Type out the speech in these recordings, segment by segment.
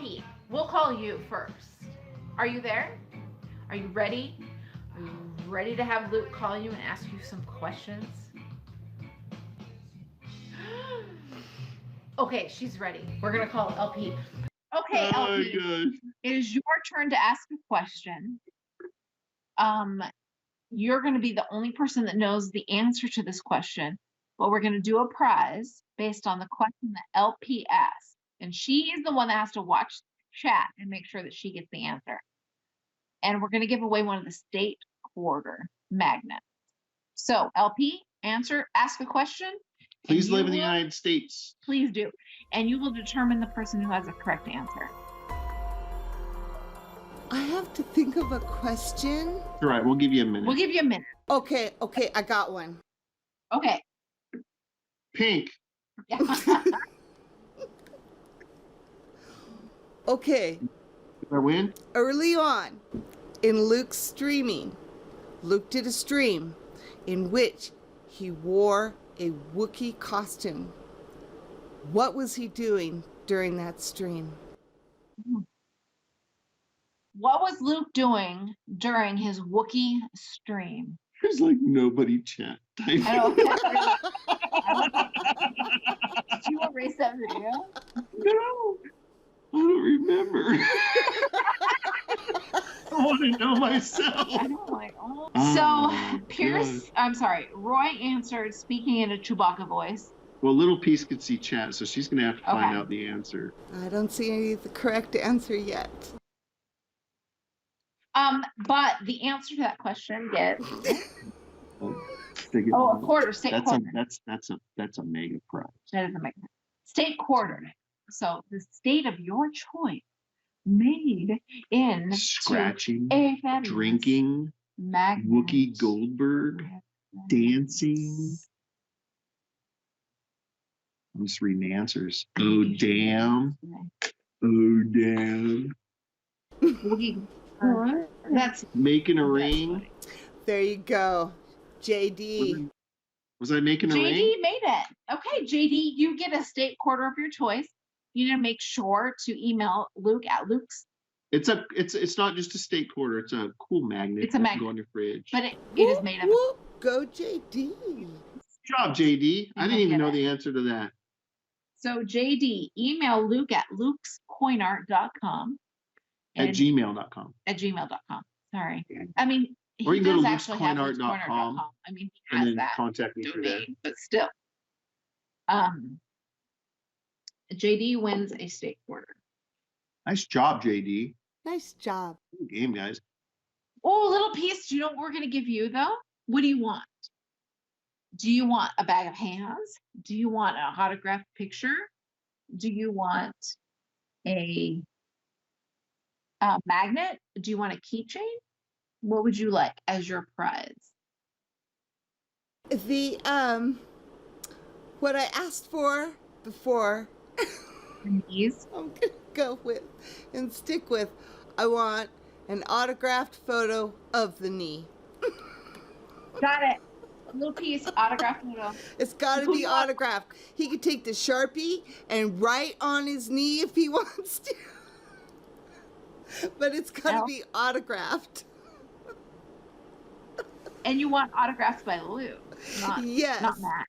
LP, we'll call you first. Are you there? Are you ready? Are you ready to have Luke call you and ask you some questions? Okay, she's ready. We're gonna call LP. Okay, LP, it is your turn to ask a question. You're gonna be the only person that knows the answer to this question, but we're gonna do a prize based on the question that LP asked. And she is the one that has to watch chat and make sure that she gets the answer. And we're gonna give away one of the state quarter magnets. So LP, ask a question. Please live in the United States. Please do. And you will determine the person who has the correct answer. I have to think of a question. All right, we'll give you a minute. We'll give you a minute. Okay, I got one. Okay. Pink. Okay. Did I win? Early on in Luke's streaming, Luke did a stream in which he wore a Wookiee costume. What was he doing during that stream? What was Luke doing during his Wookiee stream? There's like nobody chat typing. I know. Did you erase that video? No, I don't remember. I want to know myself. I know, like, oh. So Pierce, I'm sorry, Roy answered speaking in a Chewbacca voice. Well, Little Piece could see chat, so she's going to have to find out the answer. I don't see the correct answer yet. But the answer to that question gets a quarter, state quarter. That's a mega prize. That is a mega state quarter. So the state of your choice, made in scratching, a drinking, magnet. Wookiee Goldberg, dancing. I'm just reading the answers. Oh damn! Oh damn! That's making a ring. There you go, JD. Was I making a ring? JD made it. Okay, JD, you get a state quarter of your choice. You need to make sure to email Luke at Luke's. It's not just a state quarter. It's a cool magnet. It's a magnet. Go on your fridge. But it is made of. Go JD. Good job, JD. I didn't even know the answer to that. So JD, email Luke at lukescoinart.com. At gmail.com. At gmail.com. Sorry. I mean, or you he can go does to actually have lukescoinart.com. I mean, he has that. Contact me through there. But still. JD wins a state quarter. Nice job, JD. Nice job. Good game, guys. Oh, Little Piece. Do you know what we're going to give you, though? What do you want? Do you want a bag of hands? Do you want an autographed picture? Do you want a magnet? Do you want a keychain? What would you like as your prize? The what I asked for before. These? I'm gonna go with and stick with. I want an autographed photo of the knee. Got it. A Little Piece, autographed photo. It's got to be autographed. He could take the Sharpie and write on his knee if he wants to. But it's got to be autographed. And you want autographed by Luke, not Matt.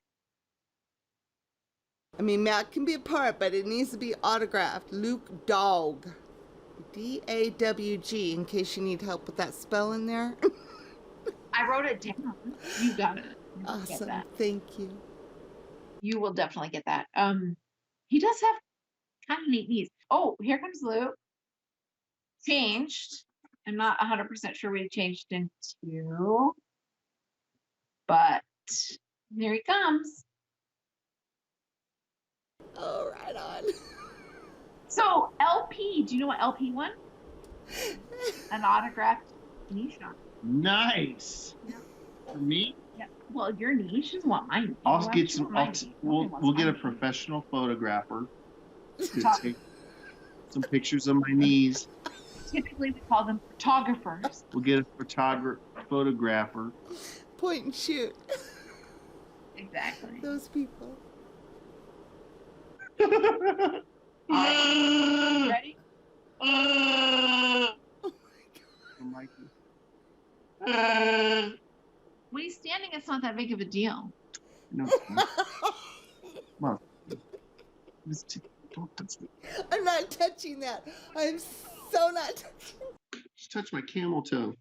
I mean, Matt can be a part, but it needs to be autographed. Luke Dawg. D-A-W-G, in case you need help with that spell in there. I wrote it down. You got it. Awesome. Thank you. You will definitely get that. He does have kind of neat knees. Oh, here comes Luke. Changed. I'm not 100% sure what he changed into. But here he comes. Oh, right on. So, LP, do you know what LP won? An autographed knee shot. Nice. Yeah. For me? Yeah. Well, your knee. She doesn't want my knee. I'll get some. We'll get a professional photographer to take some pictures of my knees. Typically, we call them photographers. We'll get a photographer. Point and shoot. Exactly. Those people. Ready? Mikey. When he's standing, it's not that big of a deal. No, come on. Don't touch me. I'm not touching that. I'm so not touching. Just touch my camel toe.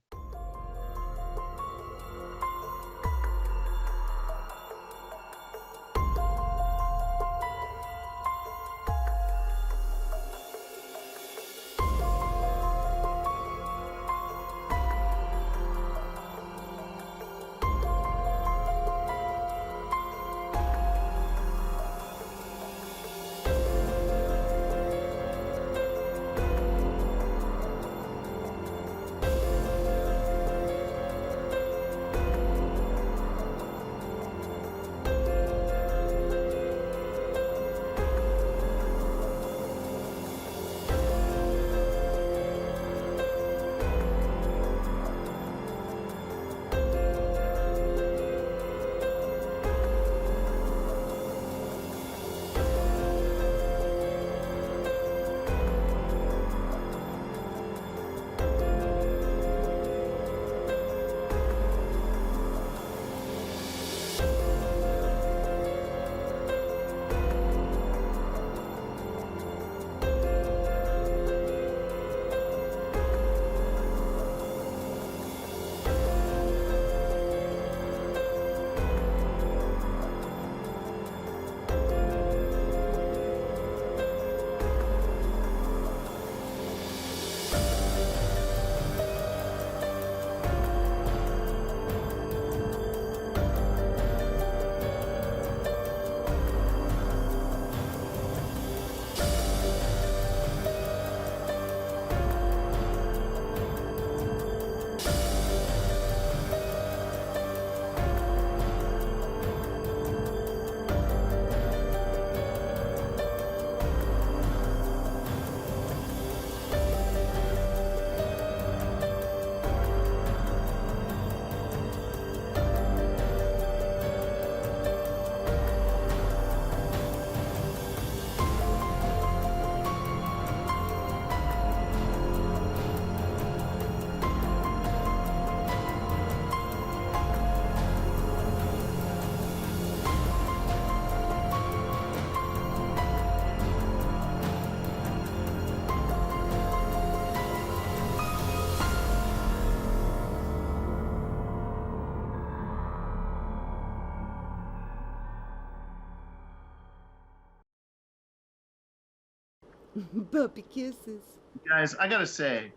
Puppy kisses. Guys, I gotta say,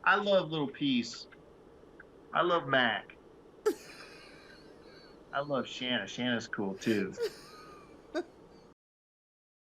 I love Little Peace. I love Mac. I love Shanna. Shanna's cool too.